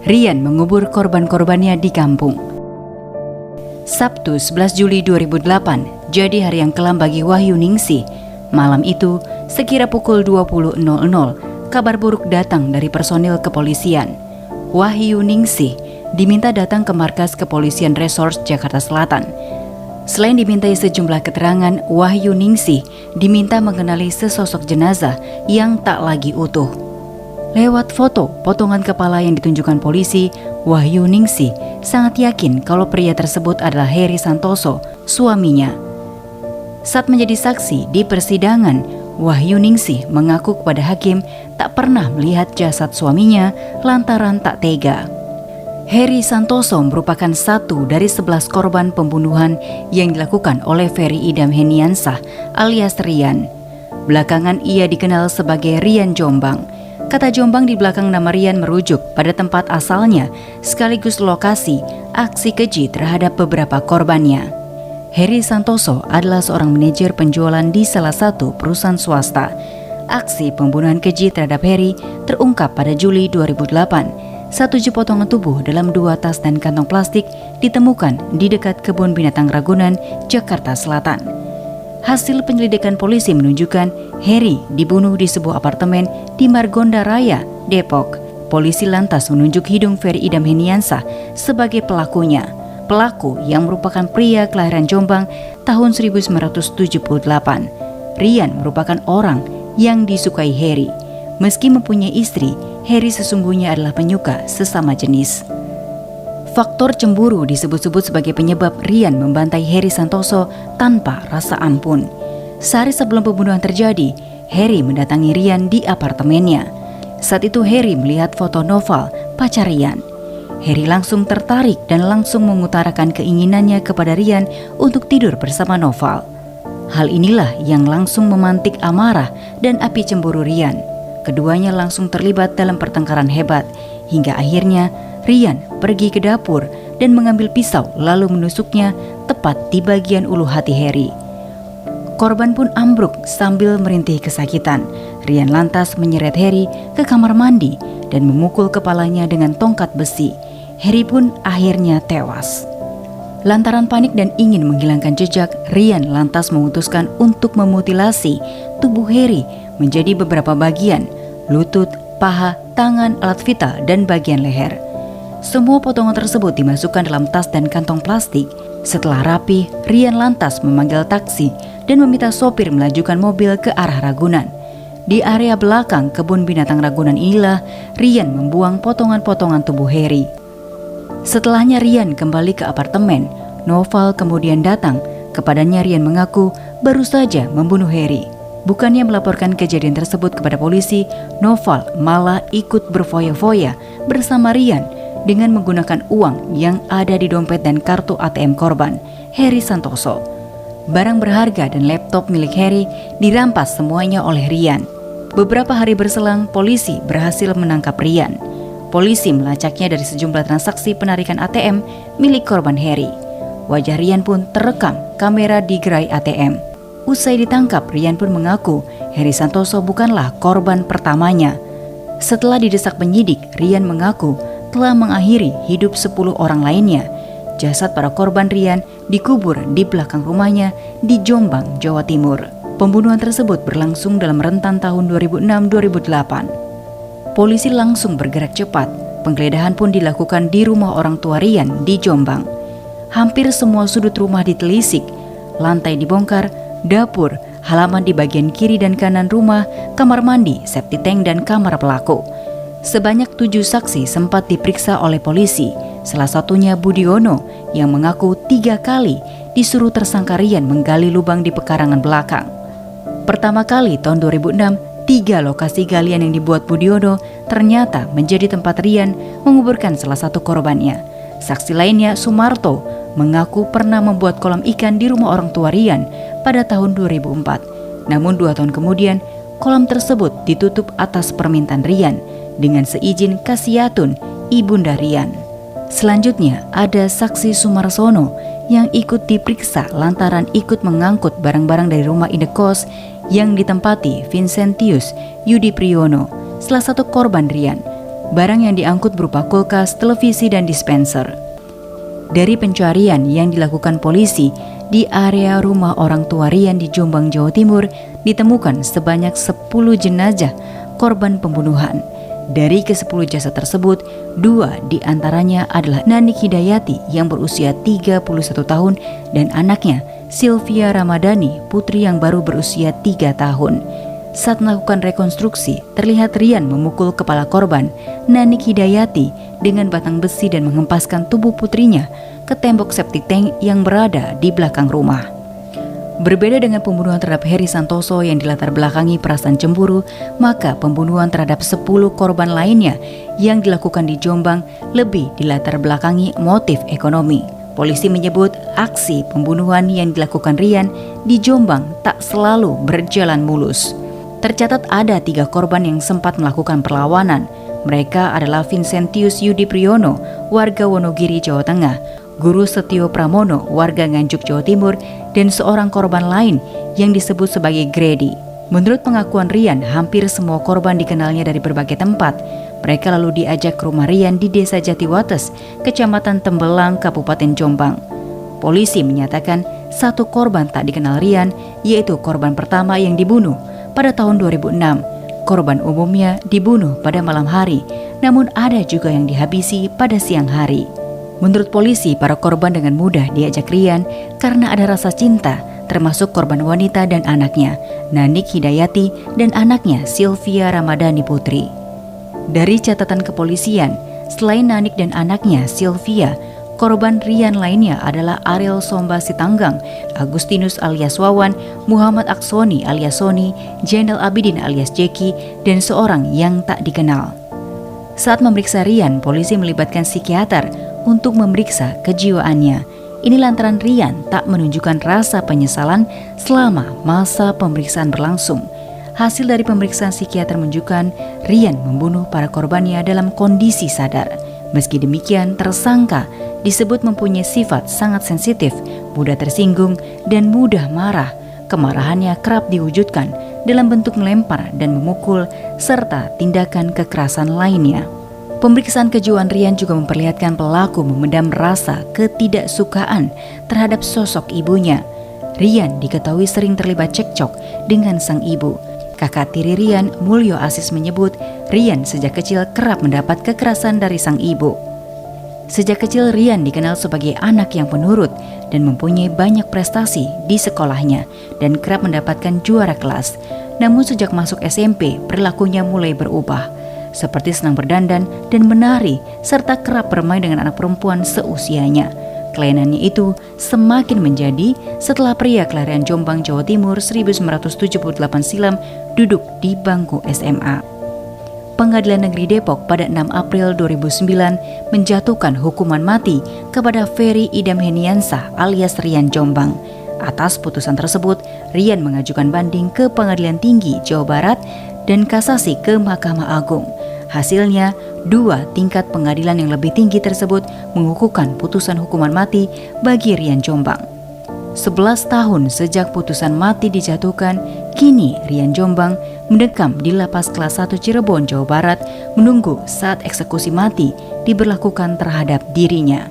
Rian mengubur korban-korbannya di kampung. Sabtu 11 Juli 2008 jadi hari yang kelam bagi Wahyu Ningsih. Malam itu, sekira pukul 20.00, kabar buruk datang dari personil kepolisian. Wahyu Ningsih diminta datang ke markas kepolisian Resort Jakarta Selatan. Selain dimintai sejumlah keterangan, Wahyu Ningsih diminta mengenali sesosok jenazah yang tak lagi utuh. Lewat foto potongan kepala yang ditunjukkan polisi, Wahyu Ningsih sangat yakin kalau pria tersebut adalah Heri Santoso, suaminya. Saat menjadi saksi di persidangan, Wahyu Ningsih mengaku kepada hakim tak pernah melihat jasad suaminya lantaran tak tega. Heri Santoso merupakan satu dari 11 korban pembunuhan yang dilakukan oleh Ferry Idam Heniansah alias Rian. Belakangan ia dikenal sebagai Rian Jombang. Kata Jombang di belakang nama Rian merujuk pada tempat asalnya sekaligus lokasi aksi keji terhadap beberapa korbannya. Heri Santoso adalah seorang manajer penjualan di salah satu perusahaan swasta. Aksi pembunuhan keji terhadap Heri terungkap pada Juli 2008. 1 potongan tubuh dalam 2 tas dan kantong plastik ditemukan di dekat kebun binatang Ragunan, Jakarta Selatan. Hasil penyelidikan polisi menunjukkan Heri dibunuh di sebuah apartemen di Margonda Raya, Depok. Polisi lantas menunjuk hidung Ferry Idam Heniansah sebagai pelakunya. Pelaku yang merupakan pria kelahiran Jombang tahun 1978. Rian merupakan orang yang disukai Heri. Meski mempunyai istri, Heri sesungguhnya adalah penyuka sesama jenis. Faktor cemburu disebut-sebut sebagai penyebab Rian membantai Heri Santoso tanpa rasa ampun. Sehari sebelum pembunuhan terjadi, Heri mendatangi Rian di apartemennya. Saat itu Heri melihat foto Noval, pacar Rian. Heri langsung tertarik dan langsung mengutarakan keinginannya kepada Rian untuk tidur bersama Noval. Hal inilah yang langsung memantik amarah dan api cemburu Rian. Keduanya langsung terlibat dalam pertengkaran hebat, hingga akhirnya Rian pergi ke dapur dan mengambil pisau lalu menusuknya tepat di bagian ulu hati Heri. Korban pun ambruk sambil merintih kesakitan. Rian lantas menyeret Heri ke kamar mandi dan memukul kepalanya dengan tongkat besi. Heri pun akhirnya tewas. Lantaran panik dan ingin menghilangkan jejak, Rian lantas memutuskan untuk memutilasi tubuh Heri menjadi beberapa bagian: lutut, paha, tangan, alat vital, dan bagian leher. Semua potongan tersebut dimasukkan dalam tas dan kantong plastik. Setelah rapi, Rian lantas memanggil taksi dan meminta sopir melajukan mobil ke arah Ragunan. Di area belakang kebun binatang Ragunan inilah Rian membuang potongan-potongan tubuh Heri. Setelahnya Rian kembali ke apartemen. Noval kemudian datang. Kepadanya Rian mengaku baru saja membunuh Heri. Bukannya melaporkan kejadian tersebut kepada polisi, Noval malah ikut berfoya-foya bersama Rian dengan menggunakan uang yang ada di dompet dan kartu ATM korban, Heri Santoso. Barang berharga dan laptop milik Heri dirampas semuanya oleh Rian. Beberapa hari berselang, polisi berhasil menangkap Rian. Polisi melacaknya dari sejumlah transaksi penarikan ATM milik korban Heri. Wajah Rian pun terekam kamera di gerai ATM. Usai ditangkap, Rian pun mengaku Heri Santoso bukanlah korban pertamanya. Setelah didesak penyidik, Rian mengaku telah mengakhiri hidup 10 orang lainnya. Jasad para korban Rian dikubur di belakang rumahnya di Jombang, Jawa Timur. Pembunuhan tersebut berlangsung dalam rentan tahun 2006-2008. Polisi langsung bergerak cepat. Penggeledahan pun dilakukan di rumah orang tua Rian di Jombang. Hampir semua sudut rumah ditelisik. Lantai dibongkar, dapur, halaman di bagian kiri dan kanan rumah, kamar mandi, septic tank, dan kamar pelaku. Sebanyak 7 saksi sempat diperiksa oleh polisi, salah satunya Budiono yang mengaku 3 kali disuruh tersangka Rian menggali lubang di pekarangan belakang. Pertama kali tahun 2006, 3 lokasi galian yang dibuat Budiono ternyata menjadi tempat Rian menguburkan salah satu korbannya. Saksi lainnya, Sumarto, mengaku pernah membuat kolam ikan di rumah orang tua Rian pada tahun 2004. Namun 2 tahun kemudian, kolam tersebut ditutup atas permintaan Rian dengan seizin Kasiatun, ibunda Rian. Selanjutnya ada saksi Sumarsono yang ikut diperiksa lantaran ikut mengangkut barang-barang dari rumah indekos yang ditempati Vincentius Yudi Priyono, salah satu korban Rian. Barang yang diangkut berupa kulkas, televisi, dan dispenser. Dari pencarian yang dilakukan polisi di area rumah orang tua Rian di Jombang, Jawa Timur, ditemukan sebanyak 10 jenazah korban pembunuhan. Dari ke-10 jasad tersebut, 2 diantaranya adalah Nanik Hidayati yang berusia 31 tahun dan anaknya Sylvia Ramadhani, putri yang baru berusia 3 tahun. Saat melakukan rekonstruksi, terlihat Rian memukul kepala korban, Nanik Hidayati, dengan batang besi dan menghempaskan tubuh putrinya ke tembok septic tank yang berada di belakang rumah. Berbeda dengan pembunuhan terhadap Heri Santoso yang dilatar belakangi perasaan cemburu, maka pembunuhan terhadap 10 korban lainnya yang dilakukan di Jombang lebih dilatar belakangi motif ekonomi. Polisi menyebut aksi pembunuhan yang dilakukan Rian di Jombang tak selalu berjalan mulus. Tercatat ada 3 korban yang sempat melakukan perlawanan. Mereka adalah Vincentius Yudi Priyono, warga Wonogiri, Jawa Tengah, Guru Setio Pramono, warga Nganjuk, Jawa Timur, dan seorang korban lain yang disebut sebagai Grady. Menurut pengakuan Rian, hampir semua korban dikenalnya dari berbagai tempat. Mereka lalu diajak ke rumah Rian di Desa Jatiwates, Kecamatan Tembelang, Kabupaten Jombang. Polisi menyatakan 1 korban tak dikenal Rian, yaitu korban pertama yang dibunuh pada tahun 2006. Korban umumnya dibunuh pada malam hari, namun ada juga yang dihabisi pada siang hari. Menurut polisi, para korban dengan mudah diajak Rian karena ada rasa cinta, termasuk korban wanita dan anaknya, Nanik Hidayati dan anaknya Sylvia Ramadhani putri. Dari catatan kepolisian, selain Nanik dan anaknya Sylvia, korban Rian lainnya adalah Ariel Somba Sitanggang, Agustinus alias Wawan, Muhammad Aksoni alias Soni, Jenel Abidin alias Jeki, dan seorang yang tak dikenal. Saat memeriksa Rian, polisi melibatkan psikiater untuk memeriksa kejiwaannya. Ini lantaran Rian tak menunjukkan rasa penyesalan selama masa pemeriksaan berlangsung. Hasil dari pemeriksaan psikiater menunjukkan Rian membunuh para korbannya dalam kondisi sadar. Meski demikian, tersangka disebut mempunyai sifat sangat sensitif, mudah tersinggung, dan mudah marah. Kemarahannya kerap diwujudkan dalam bentuk melempar dan memukul, serta tindakan kekerasan lainnya. Pemeriksaan kejiwaan Rian juga memperlihatkan pelaku memendam rasa ketidaksukaan terhadap sosok ibunya. Rian diketahui sering terlibat cekcok dengan sang ibu. Kakak tiri Rian, Mulyo Asis, menyebut Rian sejak kecil kerap mendapat kekerasan dari sang ibu. Sejak kecil Rian dikenal sebagai anak yang penurut dan mempunyai banyak prestasi di sekolahnya dan kerap mendapatkan juara kelas. Namun sejak masuk SMP, perilakunya mulai berubah, seperti senang berdandan dan menari, serta kerap bermain dengan anak perempuan seusianya. Kelainannya itu semakin menjadi setelah pria kelahiran Jombang, Jawa Timur 1978 silam duduk di bangku SMA. Pengadilan Negeri Depok pada 6 April 2009 menjatuhkan hukuman mati kepada Ferry Idam Heniansah alias Rian Jombang. Atas putusan tersebut, Rian mengajukan banding ke Pengadilan Tinggi Jawa Barat dan kasasi ke Mahkamah Agung. Hasilnya, 2 tingkat pengadilan yang lebih tinggi tersebut mengukuhkan putusan hukuman mati bagi Rian Jombang. 11 tahun sejak putusan mati dijatuhkan, kini Rian Jombang mendekam di Lapas Kelas 1 Cirebon, Jawa Barat, menunggu saat eksekusi mati diberlakukan terhadap dirinya.